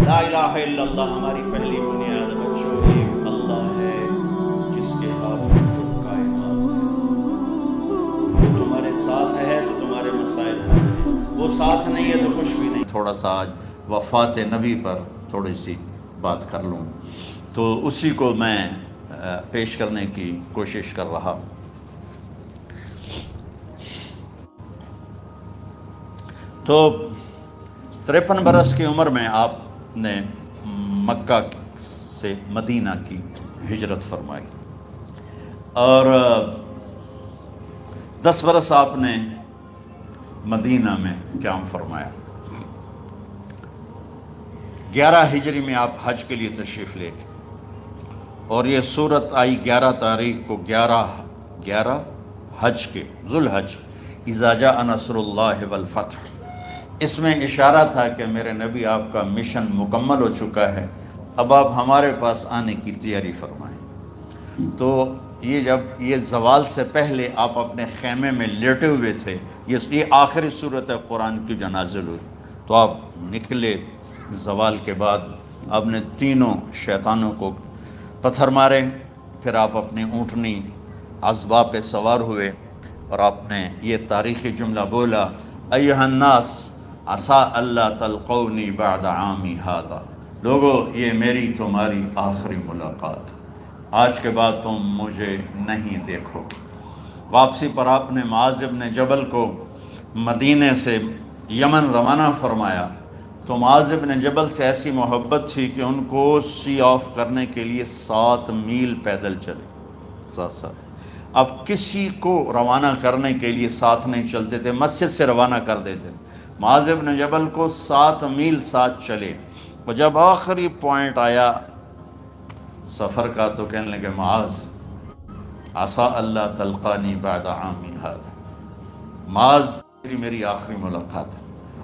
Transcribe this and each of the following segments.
لا الہ الا اللہ ہماری پہلی بنیاد بچوں ایک اللہ ہے جس کے ہاتھ میں کل کائنات ہے۔ وہ تمہارے ساتھ ہے تو تمہارے مسائل حل ہیں، وہ ساتھ نہیں ہے تو کچھ بھی نہیں۔ تھوڑا سا آج وفات نبی پر تھوڑی سی بات کر لوں، تو اسی کو میں پیش کرنے کی کوشش کر رہا ہوں۔ تو 53 برس کی عمر میں آپ نے مکہ سے مدینہ کی ہجرت فرمائی، اور 10 برس آپ نے مدینہ میں قیام فرمایا۔ 11 ہجری میں آپ حج کے لیے تشریف لے گئے، اور یہ صورت آئی 11 تاریخ کو، 11 حج کے، ذوالحج، اذا جاء نصر اللہ والفتح۔ اس میں اشارہ تھا کہ میرے نبی آپ کا مشن مکمل ہو چکا ہے، اب آپ ہمارے پاس آنے کی تیاری فرمائیں۔ تو یہ جب یہ زوال سے پہلے آپ اپنے خیمے میں لیٹے ہوئے تھے، یہ آخری صورت قرآن کی جو نازل ہوئی، تو آپ نکلے زوال کے بعد، آپ نے تینوں شیطانوں کو پتھر مارے، پھر آپ اپنی اونٹنی عذبہ پہ سوار ہوئے، اور آپ نے یہ تاریخی جملہ بولا، ایھا الناس عسیٰ اللہ تلقونی بعد عامی ھذا، لوگو یہ میری تمہاری آخری ملاقات، آج کے بعد تم مجھے نہیں دیکھو گے۔ واپسی پر آپ نے معاذ بن جبل کو مدینے سے یمن روانہ فرمایا، تو معاذ بن جبل سے ایسی محبت تھی کہ ان کو سی آف کرنے کے لیے 7 میل پیدل چلے، 7۔ اب کسی کو روانہ کرنے کے لیے ساتھ نہیں چلتے تھے، مسجد سے روانہ کر دیتے، معاذ بن جبل کو 7 میل ساتھ چلے، اور جب آخری پوائنٹ آیا سفر کا تو کہنے لگے، معاذ عسیٰ اللہ تلقانی بعد عامی ھذا، معاذ میری آخری ملاقات ہے،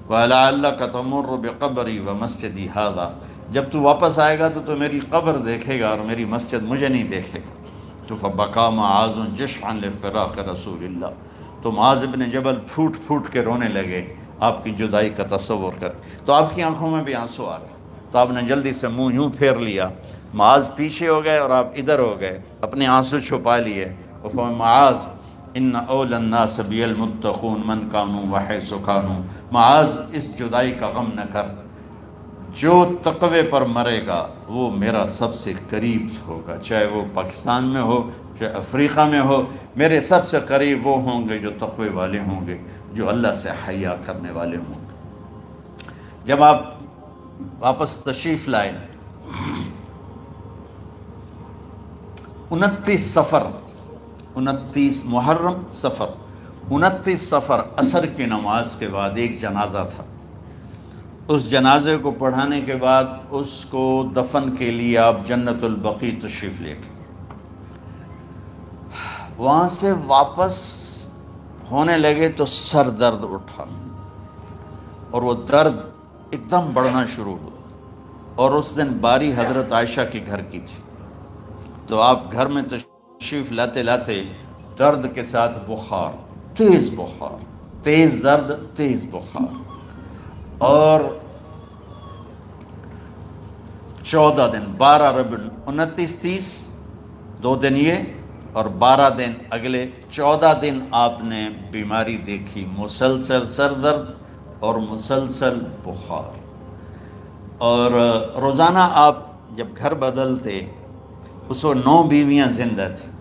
وَلَعَلَّكَ تَمُرُّ بِقَبْرِي وَمَسْجِدِي ھذا، جب تو واپس آئے گا تو میری قبر دیکھے گا اور میری مسجد مجھے نہیں دیکھے گا۔ تو فَبَكَى مُعَاذٌ جِشْعًا لِفِرَاقِ رسول اللہ، تو معاذ بن جبل پھوٹ پھوٹ کے رونے لگے آپ کی جدائی کا تصور کر، تو آپ کی آنکھوں میں بھی آنسو آ گئے، تو آپ نے جلدی سے منہ یوں پھیر لیا، معاذ پیچھے ہو گئے اور آپ ادھر ہو گئے، اپنے آنسو چھپا لیے، اور فرمایا، معاذ ان اولی الناس بی المتقون من کانوا وحیث کانوا، معاذ اس جدائی کا غم نہ کر، جو تقوی پر مرے گا وہ میرا سب سے قریب ہوگا، چاہے وہ پاکستان میں ہو چاہے افریقہ میں ہو، میرے سب سے قریب وہ ہوں گے جو تقوی والے ہوں گے، جو اللہ سے حیا کرنے والے ہوں گے۔ جب آپ واپس تشریف لائے، 29 محرم صفر، 29 صفر عصر کی نماز کے بعد ایک جنازہ تھا، اس جنازے کو پڑھانے کے بعد اس کو دفن کے لیے آپ جنت البقیع تشریف لے گئے۔ وہاں سے واپس ہونے لگے تو سر درد اٹھا، اور وہ درد ایک دم بڑھنا شروع ہوا، اور اس دن باری حضرت عائشہ کے گھر کی تھی، تو آپ گھر میں تشریف لاتے لاتے درد کے ساتھ بخار، تیز درد، تیز بخار، اور 14 دن، 12 ربیع 29 30 2 دن یہ، اور 12 دن اگلے 14 دن آپ نے بیماری دیکھی، مسلسل سر درد اور مسلسل بخار، اور روزانہ آپ جب گھر بدلتے، اس وقت 9 بیویاں زندہ تھیں،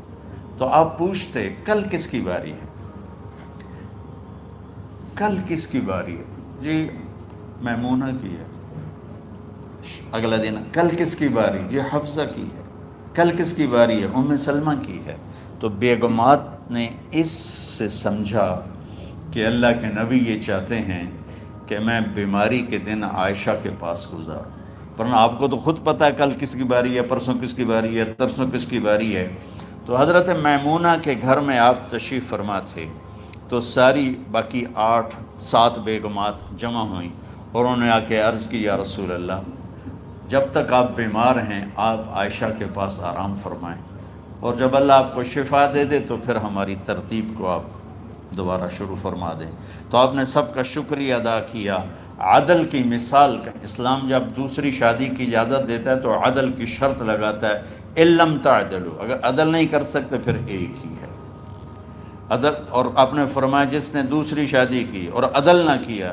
تو آپ پوچھتے کل کس کی باری ہے، کل کس کی باری ہے، جی میمونہ کی ہے، اگلا دن کل کس کی باری، یہ حفصہ کی ہے، کل کس کی باری ہے، ام سلمہ کی ہے۔ تو بیگمات نے اس سے سمجھا کہ اللہ کے نبی یہ چاہتے ہیں کہ میں بیماری کے دن عائشہ کے پاس گزاروں، ورنہ آپ کو تو خود پتہ ہے کل کس کی باری ہے، پرسوں کس کی باری ہے، ترسوں کس کی باری ہے۔ تو حضرت میمونہ کے گھر میں آپ تشریف فرما تھے، تو ساری باقی 7 بیگمات جمع ہوئیں، اور انہوں نے آ کے عرض کی، یا رسول اللہ، جب تک آپ بیمار ہیں آپ عائشہ کے پاس آرام فرمائیں، اور جب اللہ آپ کو شفا دے دے تو پھر ہماری ترتیب کو آپ دوبارہ شروع فرما دیں۔ تو آپ نے سب کا شکریہ ادا کیا، عدل کی مثال کا اسلام جب دوسری شادی کی اجازت دیتا ہے تو عدل کی شرط لگاتا ہے علم تعدلوا، اگر عدل نہیں کر سکتے پھر ایک ہی ہے عدل۔ اور آپ نے فرمایا جس نے دوسری شادی کی اور عدل نہ کیا،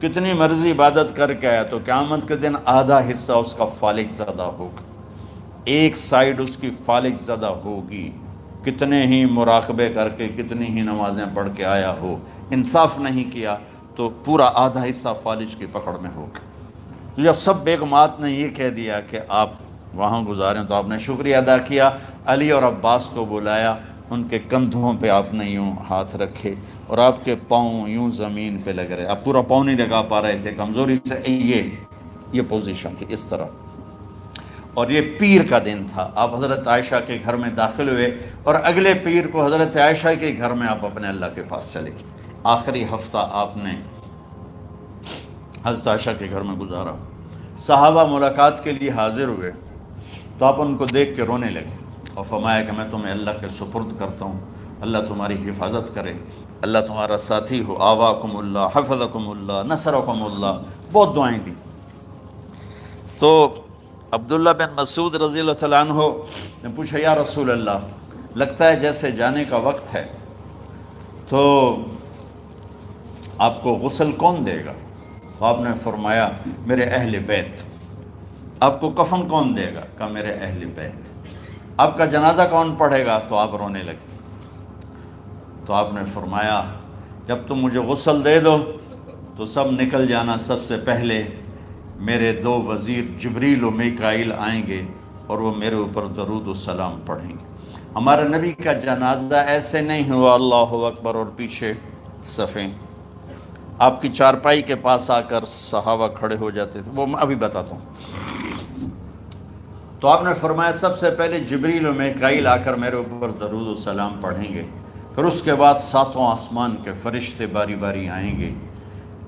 کتنی مرضی عبادت کر کے آیا، تو قیامت کے دن آدھا حصہ اس کا فالج زدہ ہوگا، ایک سائیڈ اس کی فالج زدہ ہوگی، کتنے ہی مراقبے کر کے کتنی ہی نمازیں پڑھ کے آیا ہو، انصاف نہیں کیا تو پورا آدھا حصہ فالج کی پکڑ میں ہوگا۔ تو جب سب بیگمات نے یہ کہہ دیا کہ آپ وہاں گزاریں تو آپ نے شکریہ ادا کیا، علی اور عباس کو بلایا، ان کے کندھوں پہ آپ نے یوں ہاتھ رکھے اور آپ کے پاؤں یوں زمین پہ لگ رہے، آپ پورا پاؤں نہیں لگا پا رہے تھے کمزوری سے، یہ پوزیشن تھی اس طرح۔ اور یہ پیر کا دن تھا، آپ حضرت عائشہ کے گھر میں داخل ہوئے اور اگلے پیر کو حضرت عائشہ کے گھر میں آپ اپنے اللہ کے پاس چلے گئے۔ آخری ہفتہ آپ نے حضرت عائشہ کے گھر میں گزارا۔ صحابہ ملاقات کے لیے حاضر ہوئے تو آپ ان کو دیکھ کے رونے لگے اور فرمایا کہ میں تمہیں اللہ کے سپرد کرتا ہوں، اللہ تمہاری حفاظت کرے، اللہ تمہارا ساتھی ہو، آواکم اللہ، حفظکم اللہ، نصرکم اللہ، بہت دعائیں دی۔ تو عبداللہ بن مسعود رضی اللہ تعالیٰ عنہ نے پوچھا یا رسول اللہ، لگتا ہے جیسے جانے کا وقت ہے، تو آپ کو غسل کون دے گا؟ تو آپ نے فرمایا میرے اہل بیت۔ آپ کو کفن کون دے گا؟ کہا میرے اہل بیت۔ آپ کا جنازہ کون پڑھے گا؟ تو آپ رونے لگے۔ تو آپ نے فرمایا جب تم مجھے غسل دے دو تو سب نکل جانا، سب سے پہلے میرے دو وزیر جبریل و میکائیل آئیں گے اور وہ میرے اوپر درود و سلام پڑھیں گے۔ ہمارے نبی کا جنازہ ایسے نہیں ہوا اللہ اکبر اور پیچھے صفیں، آپ کی چارپائی کے پاس آ کر صحابہ کھڑے ہو جاتے تھے، وہ میں ابھی بتاتا ہوں۔ تو آپ نے فرمایا سب سے پہلے جبریل و میکائیل آ کر میرے اوپر درود و سلام پڑھیں گے، پھر اس کے بعد ساتوں آسمان کے فرشتے باری باری آئیں گے۔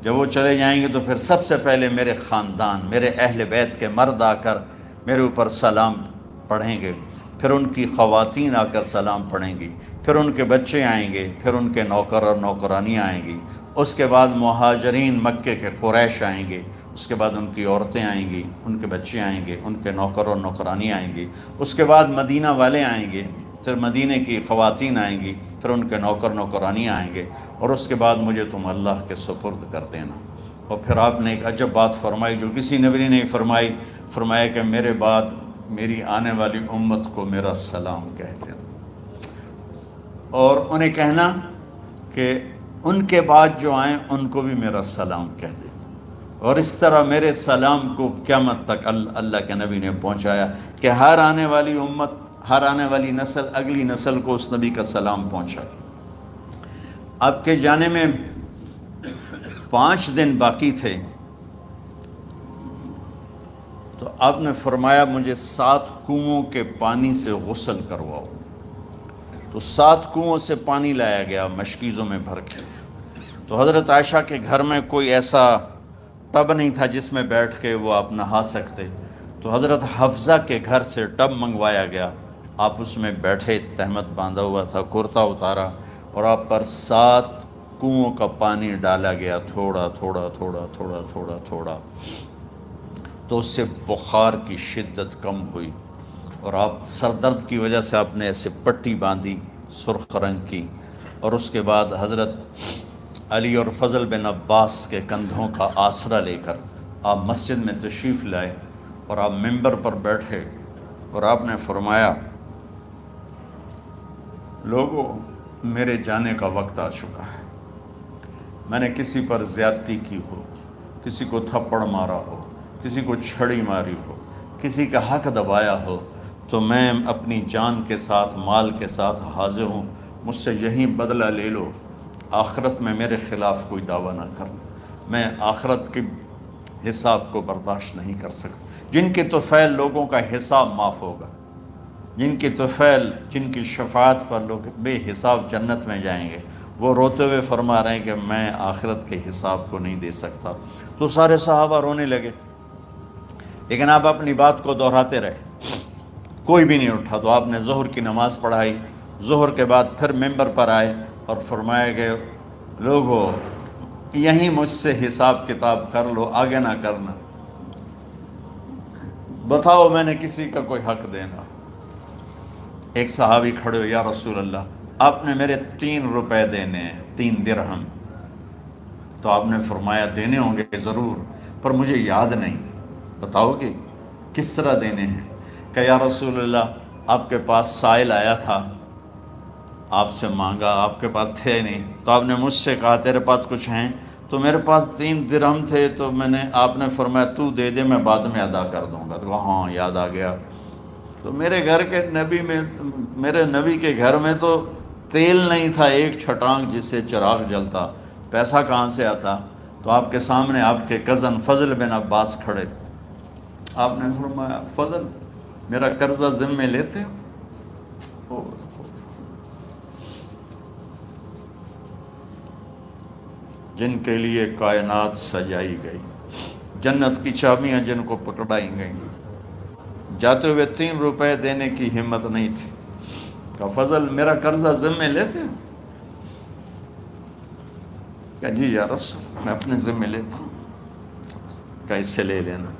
جب وہ چلے جائیں گے تو پھر سب سے پہلے میرے خاندان، میرے اہل بیت کے مرد آ کر میرے اوپر سلام پڑھیں گے، پھر ان کی خواتین آ کر سلام پڑھیں گی، پھر ان کے بچے آئیں گے، پھر ان کے نوکر اور نوکرانیاں آئیں گی، اس کے بعد مہاجرین مکے کے قریش آئیں گے، اس کے بعد ان کی عورتیں آئیں گی، ان کے بچے آئیں گے، ان کے نوکر اور نوکرانی آئیں گی، اس کے بعد مدینہ والے آئیں گے، پھر مدینہ کی خواتین آئیں گی، پھر ان کے نوکر نوکرانی آئیں گے، اور اس کے بعد مجھے تم اللہ کے سپرد کر دینا۔ اور پھر آپ نے ایک عجب بات فرمائی جو کسی نبی نے نہیں فرمائی، فرمایا کہ میرے بعد میری آنے والی امت کو میرا سلام کہہ دینا، اور انہیں کہنا کہ ان کے بعد جو آئیں ان کو بھی میرا سلام کہہ دیں۔ اور اس طرح میرے سلام کو قیامت تک اللہ کے نبی نے پہنچایا کہ ہر آنے والی امت، ہر آنے والی نسل اگلی نسل کو اس نبی کا سلام پہنچائے۔ آپ کے جانے میں 5 دن باقی تھے تو آپ نے فرمایا مجھے 7 کنوؤں کے پانی سے غسل کرواؤ۔ تو 7 کنوؤں سے پانی لایا گیا مشکیزوں میں بھر کے۔ تو حضرت عائشہ کے گھر میں کوئی ایسا ٹب نہیں تھا جس میں بیٹھ کے وہ آپ نہا سکتے، تو حضرت حفصہ کے گھر سے ٹب منگوایا گیا، آپ اس میں بیٹھے، تہمت باندھا ہوا تھا، کرتا اتارا، اور آپ پر 7 کنوؤں کا پانی ڈالا گیا، تھوڑا تھوڑا تھوڑا تھوڑا تھوڑا تھوڑا، تو اس سے بخار کی شدت کم ہوئی، اور آپ سر درد کی وجہ سے آپ نے ایسے پٹی باندھی سرخ رنگ کی، اور اس کے بعد حضرت علی اور فضل بن عباس کے کندھوں کا آسرا لے کر آپ مسجد میں تشریف لائے، اور آپ ممبر پر بیٹھے، اور آپ نے فرمایا لوگوں میرے جانے کا وقت آ چکا ہے، میں نے کسی پر زیادتی کی ہو، کسی کو تھپڑ مارا ہو، کسی کو چھڑی ماری ہو، کسی کا حق دبایا ہو، تو میں اپنی جان کے ساتھ، مال کے ساتھ حاضر ہوں، مجھ سے یہیں بدلہ لے لو، آخرت میں میرے خلاف کوئی دعویٰ نہ کرنا، میں آخرت کے حساب کو برداشت نہیں کر سکتا۔ جن کے طفیل لوگوں کا حساب معاف ہوگا، جن کی طفیل، جن کی شفاعت پر لوگ بے حساب جنت میں جائیں گے، وہ روتے ہوئے فرما رہے ہیں کہ میں آخرت کے حساب کو نہیں دے سکتا۔ تو سارے صحابہ رونے لگے، لیکن آپ اپنی بات کو دہراتے رہے، کوئی بھی نہیں اٹھا۔ تو آپ نے ظہر کی نماز پڑھائی، ظہر کے بعد پھر ممبر پر آئے اور فرمایا کہ لوگو یہیں مجھ سے حساب کتاب کر لو، آگے نہ کرنا، بتاؤ میں نے کسی کا کوئی حق دینا۔ ایک صحابی کھڑے ہو، یا رسول اللہ آپ نے میرے 3 روپے دینے ہیں، 3 درہم۔ تو آپ نے فرمایا دینے ہوں گے ضرور، پر مجھے یاد نہیں، بتاؤ کہ کس طرح دینے ہیں؟ کہ یا رسول اللہ آپ کے پاس سائل آیا تھا، آپ سے مانگا، آپ کے پاس تھے نہیں، تو آپ نے مجھ سے کہا تیرے پاس کچھ ہیں؟ تو میرے پاس 3 درہم تھے، تو آپ نے فرمایا تو دے دے، میں بعد میں ادا کر دوں گا۔ تو ہاں یاد آ گیا۔ تو میرے نبی کے گھر میں تو تیل نہیں تھا، ایک چھٹانگ جس سے چراغ جلتا، پیسہ کہاں سے آتا؟ تو آپ کے سامنے آپ کے کزن فضل بن عباس کھڑے تھے، آپ نے فرمایا فضل میرا قرضہ ذمے لیتے ہو؟ جن کے لیے کائنات سجائی گئی، جنت کی چابیاں جن کو پکڑائی گئیں، جاتے ہوئے 3 روپے دینے کی ہمت نہیں تھی۔ کہا فضل میرا قرضہ ذمے لیتے ہو؟ کہا جی یا رسول میں اپنے ذمے لیتا ہوں۔ کہا اس سے لے لینا۔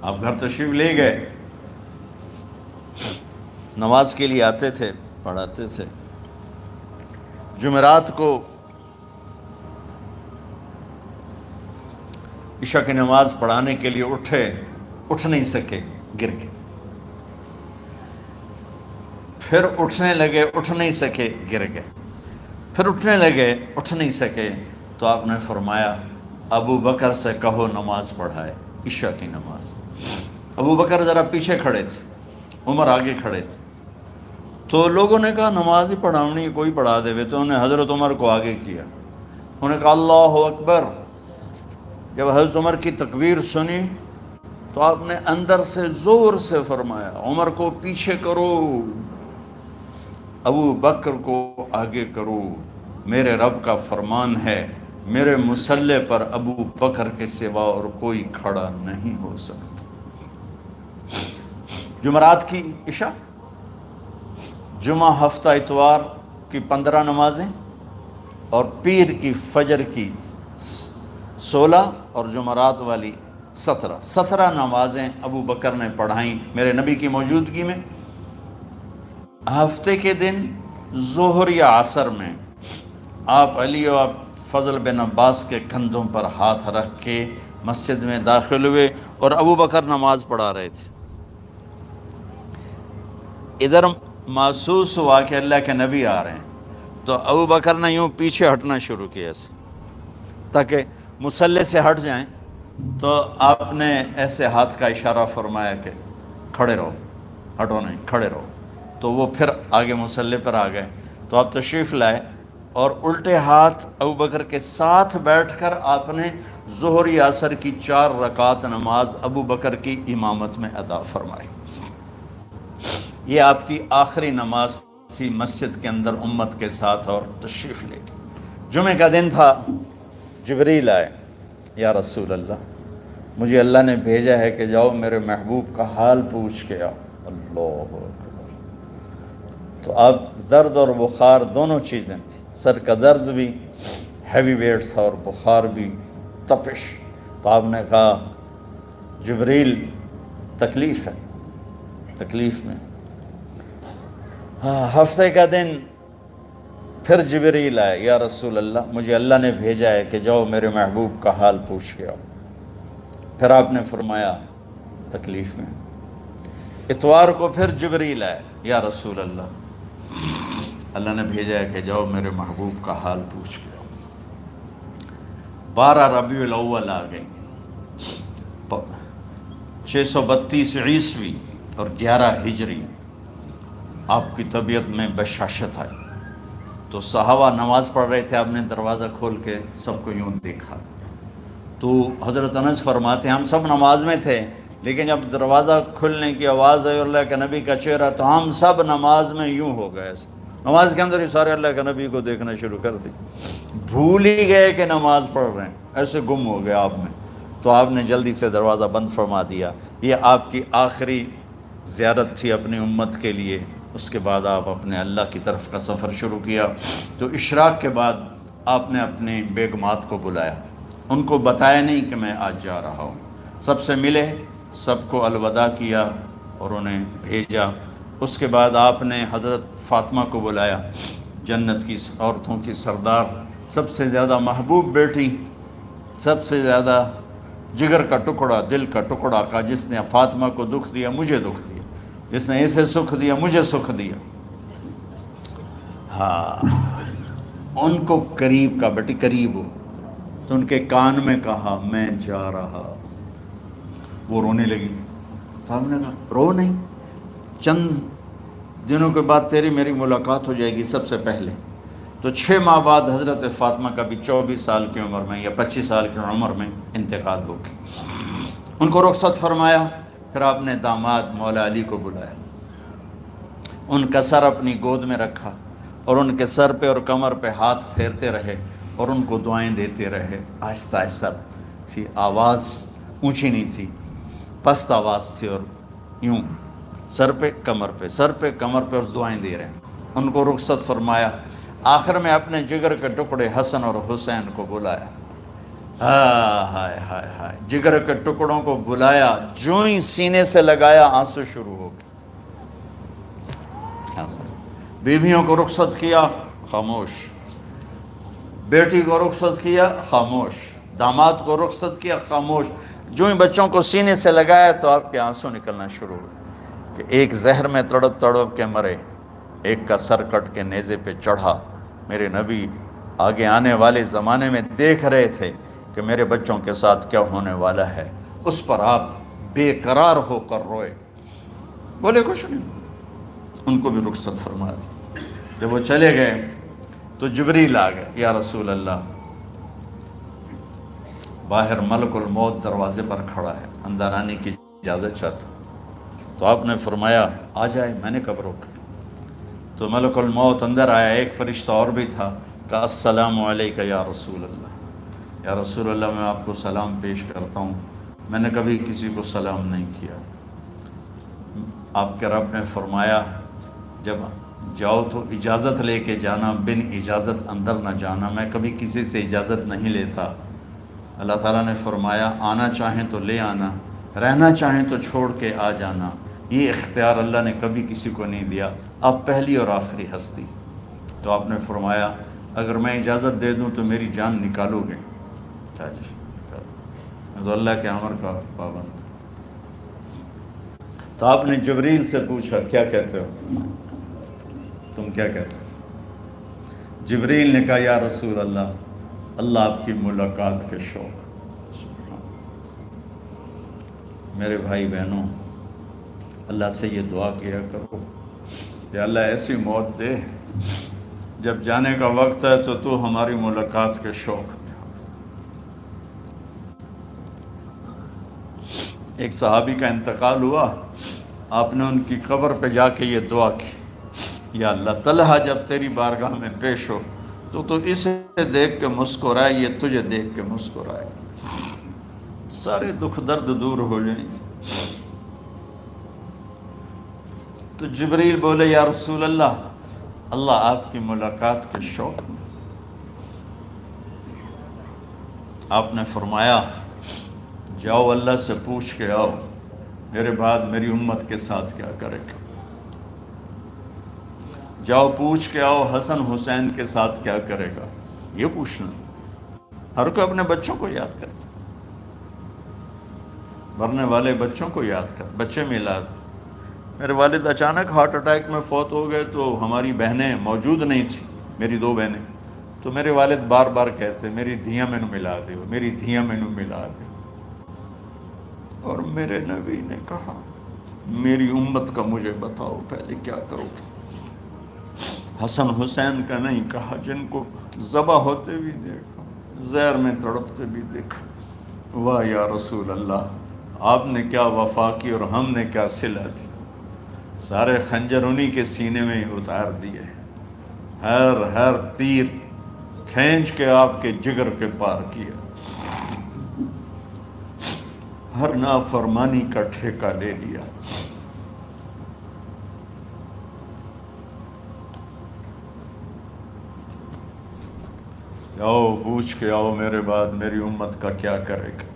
آپ گھر تشریف لے گئے، نماز کے لیے آتے تھے، پڑھاتے تھے۔ جمعرات کو عشاء کی نماز پڑھانے کے لیے اٹھ نہیں سکے، گر گئے، پھر اٹھنے لگے، اٹھ نہیں سکے، گر گئے، پھر اٹھنے لگے، اٹھ نہیں سکے۔ تو آپ نے فرمایا ابو بکر سے کہو نماز پڑھائے، عشاء کی نماز۔ ابو بکر ذرا پیچھے کھڑے تھے، عمر آگے کھڑے تھے۔ تو لوگوں نے کہا نماز ہی پڑھاونی، کوئی پڑھا دے۔ تو انہوں نے حضرت عمر کو آگے کیا، انہوں نے کہا اللہ اکبر۔ جب حضرت عمر کی تکبیر سنی تو آپ نے اندر سے زور سے فرمایا عمر کو پیچھے کرو، ابو بکر کو آگے کرو، میرے رب کا فرمان ہے میرے مصلی پر ابو بکر کے سوا اور کوئی کھڑا نہیں ہو سکتا۔ جمعرات کی عشاء، جمعہ ہفتہ اتوار کی 15 نمازیں، اور پیر کی فجر کی 16 اور جمعرات والی 17 نمازیں ابو بکر نے پڑھائیں میرے نبی کی موجودگی میں۔ ہفتے کے دن ظہر یا عصر میں آپ علی و فضل بن عباس کے کندھوں پر ہاتھ رکھ کے مسجد میں داخل ہوئے اور ابو بکر نماز پڑھا رہے تھے۔ ادھر محسوس ہوا کہ اللہ کے نبی آ رہے ہیں، تو ابو بکر نے یوں پیچھے ہٹنا شروع کیا ایسے تاکہ مصلی سے ہٹ جائیں۔ تو آپ نے ایسے ہاتھ کا اشارہ فرمایا کہ کھڑے رہو، ہٹو نہیں، کھڑے رہو۔ تو وہ پھر آگے مصلی پر آ گئے۔ تو آپ تشریف لائے اور الٹے ہاتھ ابو بکر کے ساتھ بیٹھ کر آپ نے ظہر یا عصر کی 4 رکعت نماز ابو بکر کی امامت میں ادا فرمائی۔ یہ آپ کی آخری نماز تھی مسجد کے اندر امت کے ساتھ، اور تشریف لے کے جمعہ کا دن تھا۔ جبریل آئے، یا رسول اللہ مجھے اللہ نے بھیجا ہے کہ جاؤ میرے محبوب کا حال پوچھ کے آؤ۔ اللہ اکبر۔ تو اب درد اور بخار دونوں چیزیں تھیں، سر کا درد بھی ہیوی ویٹ تھا اور بخار بھی، تپش۔ تو آپ نے کہا جبریل تکلیف ہے، تکلیف میں۔ ہفتے کا دن پھر جبریل آئے، یا رسول اللہ مجھے اللہ نے بھیجا ہے کہ جاؤ میرے محبوب کا حال پوچھ کے آؤ۔ پھر آپ نے فرمایا تکلیف میں۔ اتوار کو پھر جبریل آئے، یا رسول اللہ نے بھیجا ہے کہ جاؤ میرے محبوب کا حال پوچھ کے آؤ۔ 12 ربیع الاول آ گئی، 632 عیسوی اور 11 ہجری۔ آپ کی طبیعت میں بشاشت آئی، تو صحابہ نماز پڑھ رہے تھے، آپ نے دروازہ کھول کے سب کو یوں دیکھا۔ تو حضرت انس فرماتے ہیں ہم سب نماز میں تھے، لیکن جب دروازہ کھلنے کی آواز آئی اور اللہ کے نبی کا چہرہ، تو ہم سب نماز میں یوں ہو گئے، نماز کے اندر ہی سارے اللہ کے نبی کو دیکھنا شروع کر دی، بھول ہی گئے کہ نماز پڑھ رہے ہیں، ایسے گم ہو گئے آپ میں۔ تو آپ نے جلدی سے دروازہ بند فرما دیا۔ یہ آپ کی آخری زیارت تھی اپنی امت کے لیے۔ اس کے بعد آپ اپنے اللہ کی طرف کا سفر شروع کیا۔ تو اشراق کے بعد آپ نے اپنی بیگمات کو بلایا، ان کو بتایا نہیں کہ میں آج جا رہا ہوں، سب سے ملے، سب کو الوداع کیا اور انہیں بھیجا۔ اس کے بعد آپ نے حضرت فاطمہ کو بلایا، جنت کی عورتوں کی سردار، سب سے زیادہ محبوب بیٹی، سب سے زیادہ جگر کا ٹکڑا، دل کا ٹکڑا کا، جس نے فاطمہ کو دکھ دیا مجھے دکھ دیا، جس نے اسے سکھ دیا مجھے سکھ دیا۔ ہاں، ان کو قریب کا، بیٹی قریب ہو، تو ان کے کان میں کہا میں جا رہا۔ وہ رونے لگی، تو ہم نے کہا رو نہیں، چند دنوں کے بعد تیری میری ملاقات ہو جائے گی سب سے پہلے۔ تو 6 ماہ بعد حضرت فاطمہ کا بھی 24 سال کی عمر میں یا 25 سال کی عمر میں انتقال ہو گیا۔ ان کو رخصت فرمایا، پھر آپ نے داماد مولا علی کو بلایا، ان کا سر اپنی گود میں رکھا اور ان کے سر پہ اور کمر پہ ہاتھ پھیرتے رہے اور ان کو دعائیں دیتے رہے۔ آہستہ آہستہ تھی، آواز اونچی نہیں تھی، پست آواز تھی، اور یوں سر پہ کمر پہ، سر پہ کمر پہ، اور دعائیں دے رہے ہیں۔ ان کو رخصت فرمایا، آخر میں اپنے جگر کے ٹکڑے حسن اور حسین کو بلایا۔ ہائے ہائے ہائے، جگر کے ٹکڑوں کو بلایا، جو ہی سینے سے لگایا آنسو شروع ہو گئے۔ بیویوں کو رخصت کیا، خاموش، بیٹی کو رخصت کیا، خاموش، داماد کو رخصت کیا، خاموش، جو ہی بچوں کو سینے سے لگایا تو آپ کے آنسو نکلنا شروع ہوئے کہ ایک زہر میں تڑپ تڑپ کے مرے، ایک کا سر کٹ کے نیزے پہ چڑھا۔ میرے نبی آگے آنے والے زمانے میں دیکھ رہے تھے کہ میرے بچوں کے ساتھ کیا ہونے والا ہے، اس پر آپ بے قرار ہو کر روئے، بولے کچھ نہیں۔ ان کو بھی رخصت فرما دی۔ جب وہ چلے گئے تو جبریل آ گئے، یا رسول اللہ، باہر ملک الموت دروازے پر کھڑا ہے، اندر آنے کی اجازت چاہتا۔ تو آپ نے فرمایا آ جائے، میں نے کب روکا؟ تو ملک الموت اندر آیا، ایک فرشتہ اور بھی تھا، کہا السلام علیکہ یا رسول اللہ، یا رسول اللہ میں آپ کو سلام پیش کرتا ہوں، میں نے کبھی کسی کو سلام نہیں کیا۔ آپ کے رب نے فرمایا جب جاؤ تو اجازت لے کے جانا، بن اجازت اندر نہ جانا، میں کبھی کسی سے اجازت نہیں لیتا۔ اللہ تعالیٰ نے فرمایا آنا چاہیں تو لے آنا، رہنا چاہیں تو چھوڑ کے آ جانا، یہ اختیار اللہ نے کبھی کسی کو نہیں دیا، آپ پہلی اور آخری ہستی۔ تو آپ نے فرمایا اگر میں اجازت دے دوں تو میری جان نکالو گے؟ کیا جی، میں تو اللہ کے امر کا پابند۔ تو آپ نے جبریل سے پوچھا کیا کہتے ہو، تم کیا کہتے ہو؟ جبریل نے کہا یا رسول اللہ، اللہ آپ کی ملاقات کے شوق۔ میرے بھائی بہنوں، اللہ سے یہ دعا کیا کرو کہ اللہ ایسی موت دے جب جانے کا وقت ہے تو ہماری ملاقات کے شوق میں۔ ایک صحابی کا انتقال ہوا، آپ نے ان کی قبر پہ جا کے یہ دعا کی، یا اللہ طلحہ جب تیری بارگاہ میں پیش ہو تو اسے دیکھ کے مسکرائے، یہ تجھے دیکھ کے مسکرائے، سارے دکھ درد دور ہو جائیں۔ تو جبریل بولے یا رسول اللہ، اللہ آپ کی ملاقات کے شوق میں۔ آپ نے فرمایا جاؤ اللہ سے پوچھ کے آؤ میرے بعد میری امت کے ساتھ کیا کرے گا، جاؤ پوچھ کے آؤ حسن حسین کے ساتھ کیا کرے گا۔ یہ پوچھنا، ہر کوئی اپنے بچوں کو یاد کرتا، مرنے والے بچوں کو یاد کر، بچے میلاد۔ میرے والد اچانک ہارٹ اٹیک میں فوت ہو گئے تو ہماری بہنیں موجود نہیں تھیں، میری 2 بہنیں، تو میرے والد بار بار کہتے میری دھیاں میں نو ملا دے، میری دھیاں میں نو ملا دے۔ اور میرے نبی نے کہا میری امت کا مجھے بتاؤ پہلے کیا کرو گے۔ حسن حسین کا نہیں کہا، جن کو ذبح ہوتے بھی دیکھا، زہر میں تڑپتے بھی دیکھا۔ واہ یا رسول اللہ، آپ نے کیا وفا کی اور ہم نے کیا صلہ دی، سارے خنجر انہی کے سینے میں اتار دیے، ہر تیر کھینچ کے آپ کے جگر کے پار کیا، ہر نافرمانی کا ٹھیکہ لے لیا۔ آؤ پوچھ کے آؤ میرے بعد میری امت کا کیا کرے گا۔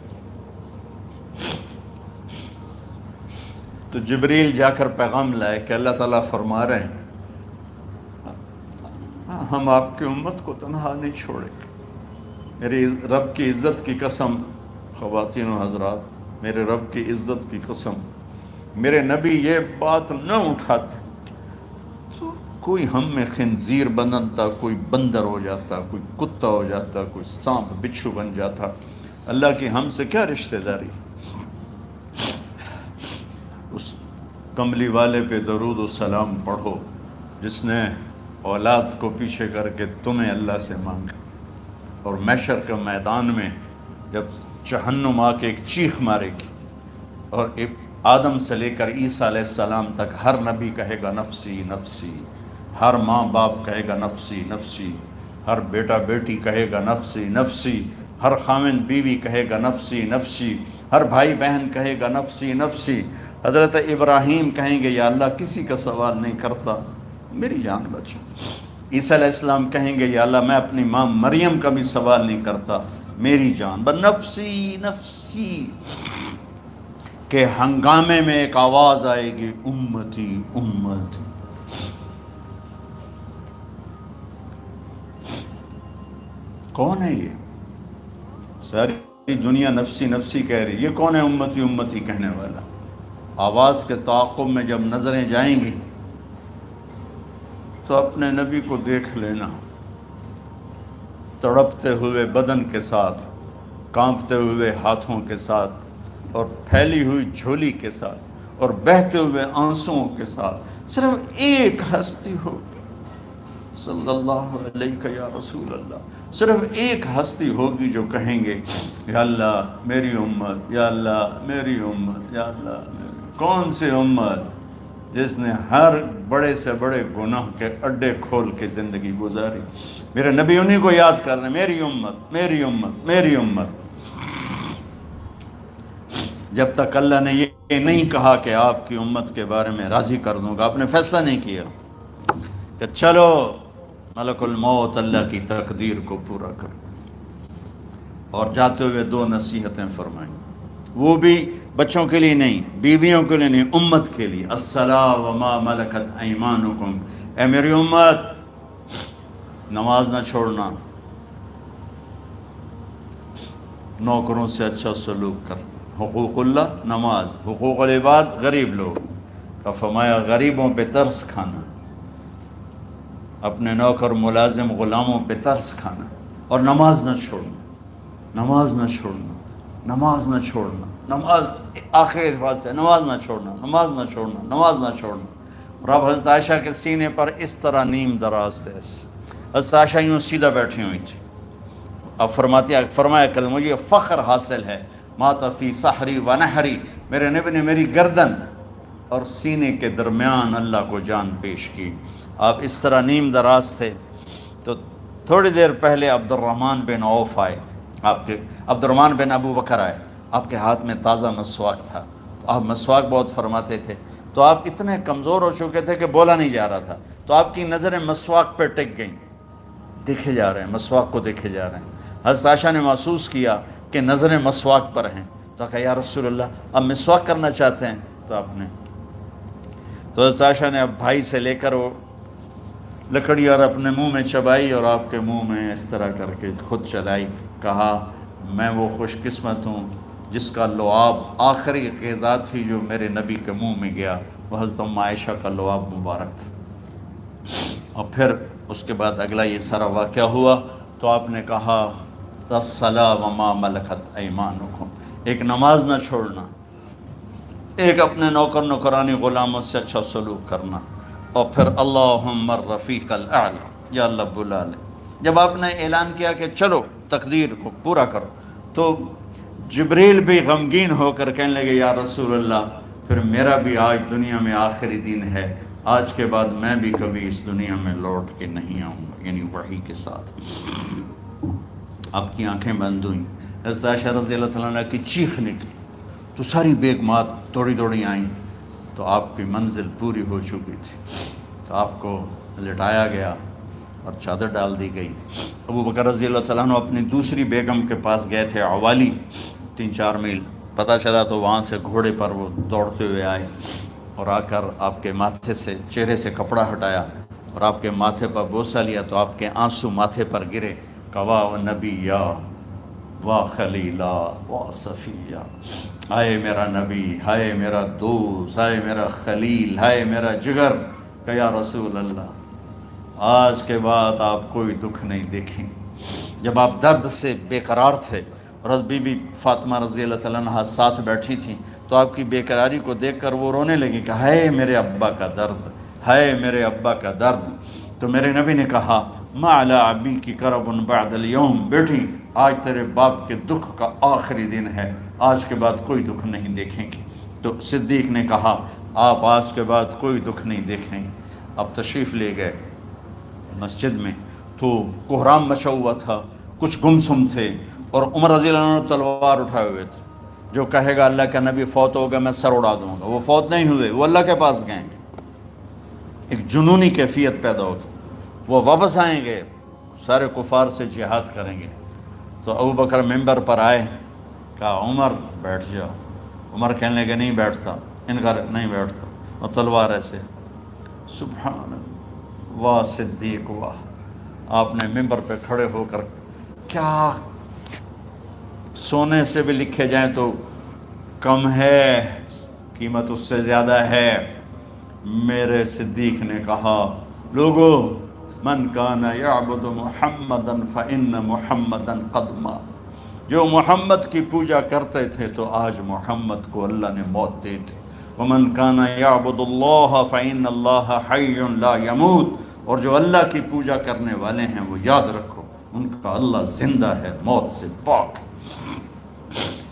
تو جبریل جا کر پیغام لائے کہ اللہ تعالیٰ فرما رہے ہیں ہم آپ کی امت کو تنہا نہیں چھوڑیں گے۔ میرے رب کی عزت کی قسم، خواتین و حضرات، میرے رب کی عزت کی قسم، میرے نبی یہ بات نہ اٹھاتے تو کوئی ہم میں خنزیر بنتا، کوئی بندر ہو جاتا، کوئی کتا ہو جاتا، کوئی سانپ بچھو بن جاتا۔ اللہ کی ہم سے کیا رشتہ داری؟ اس کملی والے پہ درود و سلام پڑھو جس نے اولاد کو پیچھے کر کے تمہیں اللہ سے مانگا، اور محشر کے میدان میں جب جہنم آ کے ایک چیخ مارے گی اور آدم سے لے کر عیسیٰ علیہ السلام تک ہر نبی کہے گا نفسی نفسی، ہر ماں باپ کہے گا نفسی نفسی، ہر بیٹا بیٹی کہے گا نفسی نفسی، ہر خاوند بیوی کہے گا نفسی نفسی، ہر بھائی بہن کہے گا نفسی نفسی۔ حضرت ابراہیم کہیں گے یا اللہ کسی کا سوال نہیں کرتا، میری جان بچا۔ عیسیٰ علیہ السلام کہیں گے یا اللہ میں اپنی ماں مریم کا بھی سوال نہیں کرتا، میری جان بس نفسی نفسی۔ کہ ہنگامے میں ایک آواز آئے گی امتی امتی۔ کون ہے یہ؟ ساری دنیا نفسی نفسی کہہ رہی، یہ کون ہے امتی امتی کہنے والا؟ آواز کے تعاقب میں جب نظریں جائیں گی تو اپنے نبی کو دیکھ لینا، تڑپتے ہوئے بدن کے ساتھ، کانپتے ہوئے ہاتھوں کے ساتھ، اور پھیلی ہوئی جھولی کے ساتھ، اور بہتے ہوئے آنسوؤں کے ساتھ صرف ایک ہستی ہوگی، صلی اللہ علیہ یا رسول اللہ، صرف ایک ہستی ہوگی جو کہیں گے یا اللہ میری امت، یا اللہ میری امت، یا اللہ میری۔ کون سی امت؟ جس نے ہر بڑے سے بڑے گناہ کے اڈے کھول کے زندگی گزاری۔ میرے نبی انہیں کو یاد کر رہے ہیں، میری امت میری امت میری امت۔ جب تک اللہ نے یہ نہیں کہا کہ آپ کی امت کے بارے میں راضی کر دوں گا، آپ نے فیصلہ نہیں کیا کہ چلو ملک الموت اللہ کی تقدیر کو پورا کر، اور جاتے ہوئے دو نصیحتیں فرمائیں، وہ بھی بچوں کے لیے نہیں، بیویوں کے لیے نہیں، امت کے لیے۔ الصلاۃ وما ملکت ایمانکم، اے میری امت نماز نہ چھوڑنا، نوکروں سے اچھا سلوک کر، حقوق اللہ نماز، حقوق العباد غریب لوگ کا فرمایا غریبوں پہ ترس کھانا، اپنے نوکر ملازم غلاموں پہ ترس کھانا، اور نماز نہ چھوڑنا، نماز نہ چھوڑنا، نماز نہ چھوڑنا، نماز آخر الفاظ سے نماز نہ چھوڑنا، نماز نہ چھوڑنا، نماز نہ چھوڑنا۔ اور اب حضرت عائشہ کے سینے پر اس طرح نیم دراز تھے، حضرت عائشہ یوں سیدھا بیٹھی ہوئی تھی۔ اب فرمایا کل مجھے فخر حاصل ہے، مات فی سحری و نحری، میرے نبی نے میری گردن اور سینے کے درمیان اللہ کو جان پیش کی۔ آپ اس طرح نیم دراز تھے تو تھوڑی دیر پہلے عبد الرحمن بن عوف آئے، عبد الرحمن بن ابو بکر آئے، آپ کے ہاتھ میں تازہ مسواک تھا، تو آپ مسواک بہت فرماتے تھے، تو آپ اتنے کمزور ہو چکے تھے کہ بولا نہیں جا رہا تھا، تو آپ کی نظریں مسواک پہ ٹک گئیں، دیکھے جا رہے ہیں، مسواک کو دیکھے جا رہے ہیں۔ حضرت عائشہ نے محسوس کیا کہ نظریں مسواک پر ہیں، تو کہا یا رسول اللہ اب مسواک کرنا چاہتے ہیں، تو آپ نے تو حضرت عائشہ نے اب بھائی سے لے کر وہ لکڑی اور اپنے منہ میں چبائی، اور آپ کے منہ میں اس طرح کر کے خود چلائی، کہا میں وہ خوش قسمت ہوں جس کا لعاب آخری غذا تھی جو میرے نبی کے منہ میں گیا، وہ حضرت ام عائشہ کا لعاب مبارک تھا۔ اور پھر اس کے بعد اگلا یہ سارا واقعہ ہوا، تو آپ نے کہا الصلاۃ وما ملکت ایمانکم، ایک نماز نہ چھوڑنا، ایک اپنے نوکر نوکرانی غلاموں سے اچھا سلوک کرنا، اور پھر اللہم الرفیق الاعلی، یا اللہ بلا لے۔ جب آپ نے اعلان کیا کہ چلو تقدیر کو پورا کرو، تو جبریل بھی غمگین ہو کر کہنے لگے یا رسول اللہ پھر میرا بھی آج دنیا میں آخری دن ہے، آج کے بعد میں بھی کبھی اس دنیا میں لوٹ کے نہیں آؤں گا، یعنی وحی کے ساتھ۔ آپ کی آنکھیں بند ہوئیں، حضرت عائشہ رضی اللہ عنہ کی چیخ نکلی، تو ساری بیگمات دوڑی دوڑی آئیں، تو آپ کی منزل پوری ہو چکی تھی، تو آپ کو لٹایا گیا، اور چادر ڈال دی گئی۔ ابو بکر رضی اللہ تعالیٰ عنہ اپنی دوسری بیگم کے پاس گئے تھے عوالی، 3-4 میل، پتہ چلا تو وہاں سے گھوڑے پر وہ دوڑتے ہوئے آئے اور آ کر آپ کے ماتھے سے، چہرے سے کپڑا ہٹایا اور آپ کے ماتھے پر بوسہ لیا تو آپ کے آنسو ماتھے پر گرے۔ کوا و نبیّا وا خلیلا وا صفیہ، ہائے میرا نبی، ہائے میرا دوست، ہائے میرا خلیل، ہائے میرا جگر، کہ یا رسول اللہ آج کے بعد آپ کوئی دکھ نہیں دیکھیں۔ جب آپ درد سے بے قرار تھے اور بی بی فاطمہ رضی اللہ تعالیٰ عنہ ساتھ بیٹھی تھیں تو آپ کی بے قراری کو دیکھ کر وہ رونے لگی کہ ہائے میرے ابا کا درد، ہائے میرے ابا کا درد۔ تو میرے نبی نے کہا ما علی ابی کی کرب بعد اليوم، بیٹی آج تیرے باپ کے دکھ کا آخری دن ہے، آج کے بعد کوئی دکھ نہیں دیکھیں گے۔ تو صدیق نے کہا آپ آج کے بعد کوئی دکھ نہیں دیکھیں گے۔ اب تشریف لے گئے مسجد میں تو کوہرام مچا ہوا تھا، کچھ گمسم تھے اور عمر رضی اللہ عنہ تلوار اٹھائے ہوئے تھے۔ جو کہے گا اللہ کا نبی فوت ہو گیا میں سر اڑا دوں گا، وہ فوت نہیں ہوئے، وہ اللہ کے پاس گئے۔ ایک جنونی کیفیت پیدا ہوگی، وہ واپس آئیں گے، سارے کفار سے جہاد کریں گے۔ تو ابو بکر ممبر پر آئے، کہا عمر بیٹھ جاؤ۔ عمر کہنے لگے نہیں بیٹھتا، انکار نہیں بیٹھتا، اور تلوار ایسے۔ سبحان اللہ، واہ صدیق واہ، آپ نے ممبر پہ کھڑے ہو کر کیا، سونے سے بھی لکھے جائیں تو کم ہے، قیمت اس سے زیادہ ہے۔ میرے صدیق نے کہا لوگو من کان یعبد محمدا فإن محمدا قد مات، جو محمد کی پوجا کرتے تھے تو آج محمد کو اللہ نے موت دی تھی۔ ومن کان یعبد اللہ فإن اللہ حی لا یموت، اور جو اللہ کی پوجا کرنے والے ہیں وہ یاد رکھو ان کا اللہ زندہ ہے، موت سے پاک۔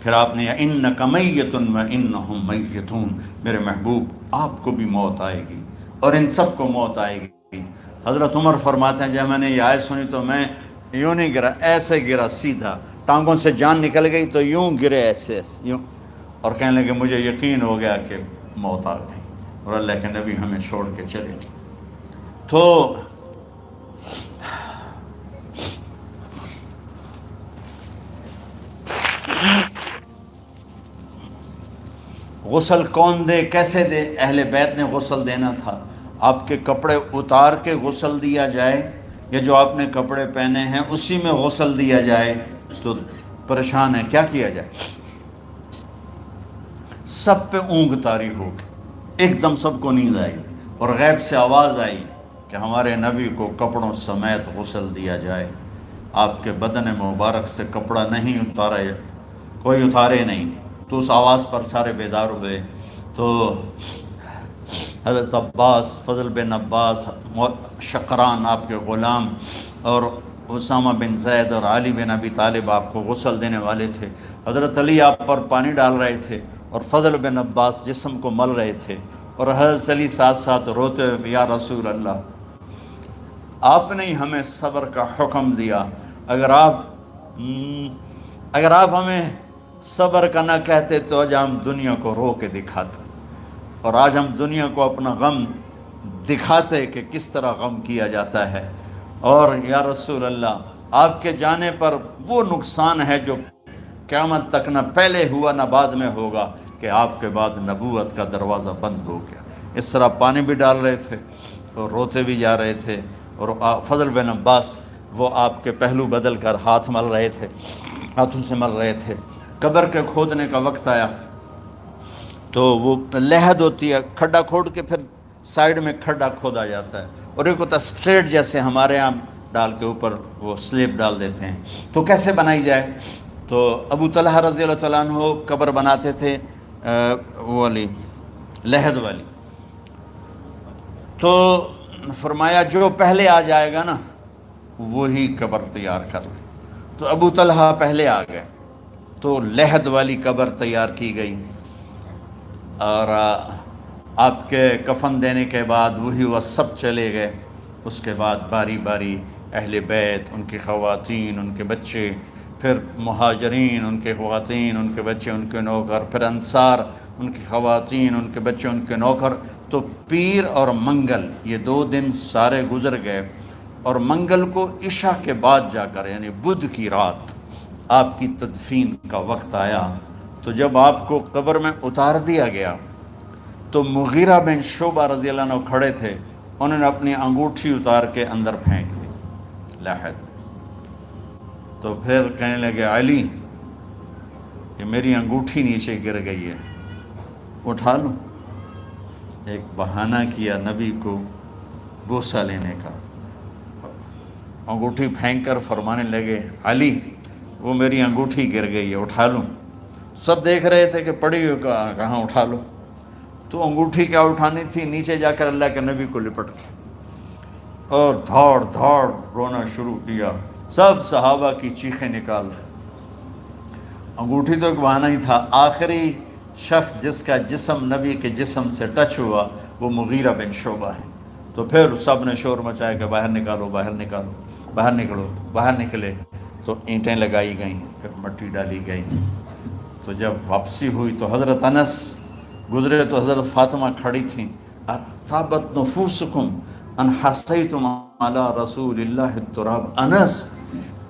پھر آپ نے اِنَّکَ مَیِّتٌ وَإِنَّهُمْ مَیِّتُونَ، میرے محبوب آپ کو بھی موت آئے گی اور ان سب کو موت آئے گی۔ حضرت عمر فرماتے ہیں جب میں نے یہ آیت سنی تو میں یوں نہیں گرا، ایسے گرا سیدھا، ٹانگوں سے جان نکل گئی تو یوں گرے ایسے یوں، اور کہنے لگے مجھے یقین ہو گیا کہ موت آ گئی اور اللہ کے نبی ہمیں چھوڑ کے چلے گئے۔ تو غسل کون دے، کیسے دے؟ اہل بیت نے غسل دینا تھا۔ آپ کے کپڑے اتار کے غسل دیا جائے یا جو آپ نے کپڑے پہنے ہیں اسی میں غسل دیا جائے؟ تو پریشان ہے، کیا کیا جائے؟ سب پہ اونگ طاری ہو گئی، ایک دم سب کو نیند آئی اور غیب سے آواز آئی کہ ہمارے نبی کو کپڑوں سمیت غسل دیا جائے۔ آپ کے بدن مبارک سے کپڑا نہیں اتارا، کوئی اتارے نہیں۔ تو اس آواز پر سارے بیدار ہوئے۔ تو حضرت عباس، فضل بن عباس، شقران آپ کے غلام، اور اسامہ بن زید اور علی بن ابی طالب آپ کو غسل دینے والے تھے۔ حضرت علی آپ پر پانی ڈال رہے تھے اور فضل بن عباس جسم کو مل رہے تھے، اور حضرت علی ساتھ ساتھ روتے ہوئے یا رسول اللہ آپ نے ہمیں صبر کا حکم دیا، اگر آپ ہمیں صبر کا نہ کہتے تو آج ہم دنیا کو رو کے دکھاتے، اور آج ہم دنیا کو اپنا غم دکھاتے کہ کس طرح غم کیا جاتا ہے۔ اور یا رسول اللہ آپ کے جانے پر وہ نقصان ہے جو قیامت تک نہ پہلے ہوا نہ بعد میں ہوگا، کہ آپ کے بعد نبوت کا دروازہ بند ہو گیا۔ اس طرح پانی بھی ڈال رہے تھے اور روتے بھی جا رہے تھے، اور فضل بن عباس وہ آپ کے پہلو بدل کر ہاتھ مل رہے تھے، ہاتھوں سے مل رہے تھے۔ قبر کے کھودنے کا وقت آیا تو وہ لحد ہوتی ہے، کھڈا کھود کے پھر سائیڈ میں کھڈا کھودا جاتا ہے، اور ایک ہوتا اسٹریٹ جیسے ہمارے یہاں ڈال کے اوپر وہ سلیب ڈال دیتے ہیں۔ تو کیسے بنائی جائے؟ تو ابو طلحہ رضی اللہ تعالیٰ عنہ قبر بناتے تھے وہ والی لحد والی، تو فرمایا جو پہلے آ جائے گا نا وہی قبر تیار کر لے۔ تو ابو طلحہ پہلے آ گئے تو لحد والی قبر تیار کی گئی، اور آپ کے کفن دینے کے بعد وہی وہ سب چلے گئے۔ اس کے بعد باری باری اہل بیت، ان کی خواتین، ان کے بچے، پھر مہاجرین، ان کے خواتین، ان کے بچے، ان کے نوکر، پھر انصار، ان کی خواتین، ان کے بچے، ان کے نوکر۔ تو پیر اور منگل یہ 2 دن سارے گزر گئے، اور منگل کو عشاء کے بعد جا کر یعنی بدھ کی رات آپ کی تدفین کا وقت آیا، تو جب آپ کو قبر میں اتار دیا گیا تو مغیرہ بن شعبہ رضی اللہ عنہ کھڑے تھے، انہوں نے اپنی انگوٹھی اتار کے اندر پھینک دی لاحد۔ تو پھر کہنے لگے علی کہ میری انگوٹھی نیچے گر گئی ہے، اٹھا لوں؟ ایک بہانہ کیا نبی کو بوسہ لینے کا، انگوٹھی پھینک کر فرمانے لگے علی وہ میری انگوٹھی گر گئی ہے، اٹھا لوں؟ سب دیکھ رہے تھے کہ پڑی ہوئی کہاں اٹھا لو، تو انگوٹھی کیا اٹھانی تھی، نیچے جا کر اللہ کے نبی کو لپٹ کے اور دھاڑ دھاڑ رونا شروع کیا، سب صحابہ کی چیخیں نکال۔ انگوٹھی تو ایک بہانہ ہی تھا، آخری شخص جس کا جسم نبی کے جسم سے ٹچ ہوا وہ مغیرہ بن شعبہ ہے۔ تو پھر سب نے شور مچایا کہ باہر نکالو باہر نکالو، باہر نکلو، باہر نکلے تو اینٹیں لگائی گئیں، پھر مٹی ڈالی گئی۔ تو جب واپسی ہوئی تو حضرت انس گزرے تو حضرت فاطمہ کھڑی تھیں، طابت نفوسکم ان حسیتم علی رسول اللہ التراب، انس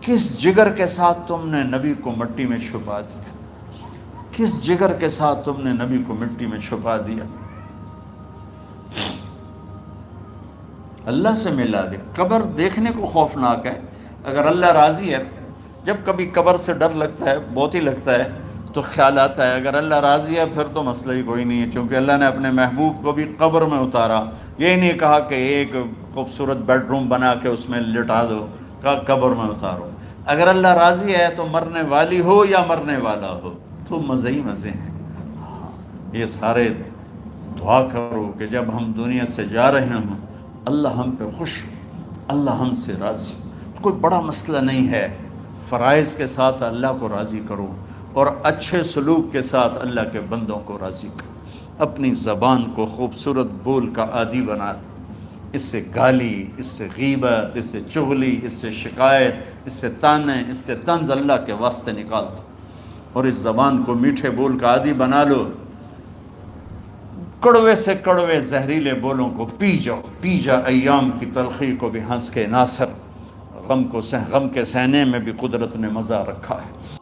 کس جگر کے ساتھ تم نے نبی کو مٹی میں چھپا دیا، کس جگر کے ساتھ تم نے نبی کو مٹی میں چھپا دیا، اللہ سے ملا دے۔ قبر دیکھنے کو خوفناک ہے، اگر اللہ راضی ہے، جب کبھی قبر سے ڈر لگتا ہے، بہت ہی لگتا ہے تو خیال آتا ہے اگر اللہ راضی ہے پھر تو مسئلہ ہی کوئی نہیں ہے، چونکہ اللہ نے اپنے محبوب کو بھی قبر میں اتارا، یہ نہیں کہا کہ ایک خوبصورت بیڈ روم بنا کے اس میں لٹا دو، کہا قبر میں اتارو۔ اگر اللہ راضی ہے تو مرنے والی ہو یا مرنے والا ہو تو مزے ہی مزے ہیں۔ یہ سارے دعا کرو کہ جب ہم دنیا سے جا رہے ہوں اللہ ہم پہ خوش، اللہ ہم سے راضی، کوئی بڑا مسئلہ نہیں ہے، فرائض کے ساتھ اللہ کو راضی کرو اور اچھے سلوک کے ساتھ اللہ کے بندوں کو راضی کرو، اپنی زبان کو خوبصورت بول کا عادی بنا، اس سے گالی، اس سے غیبت، اس سے چغلی، اس سے شکایت، اس سے تانے، اس سے طنز اللہ کے واسطے نکال دو اور اس زبان کو میٹھے بول کا عادی بنا لو، کڑوے سے کڑوے زہریلے بولوں کو پی جاؤ، پی جا ایام کی تلخی کو بھی ہنس کے ناصر، غم کے سہنے میں بھی قدرت نے مزہ رکھا ہے۔